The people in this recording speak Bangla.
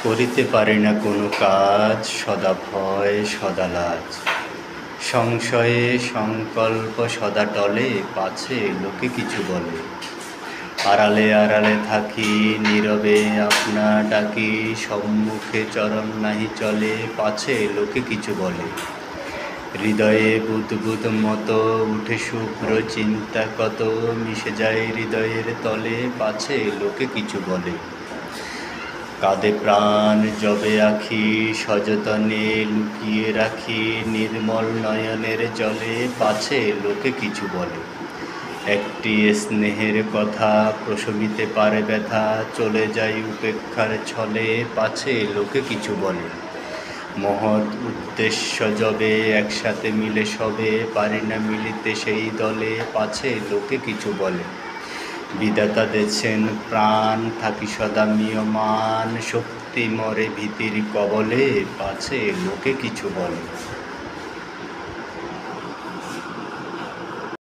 করিতে পারি না কোনো কাজ, সদা ভয় সদা লাজ। সংশয়ে সংকল্প সদা টলে, পাছে লোকে কিছু বলে। আড়ালে আড়ালে থাকি, নীরবে আপনা ডাকি, সম্মুখে চরণ নাহি চলে, পাছে লোকে কিছু বলে। হৃদয়ে বুদ্বুদ মতো উঠে শুভ্র চিন্তা কত, মিশে যায় হৃদয়ের তলে, পাছে লোকে কিছু বলে। কাঁদে প্রাণ যবে আঁখি, সযতনে লুকিয়ে রাখি, নির্মল নয়নের জলে, পাছে লোকে কিছু বলে। একটি স্নেহের কথা প্রশমিতে পারে ব্যথা, চলে যায় উপেক্ষার ছলে, পাছে লোকে কিছু বলে। মহৎ উদ্দেশ্য যবে একসাথে মিলে সবে, পারি না মিলিতে সেই দলে, পাছে লোকে কিছু বলে। বিধাতা দেছেন প্রাণ, থাকি সদা মিয়মান, শক্তি মরে ভীতির কবলে, পাছে লোকে কিছু বলে।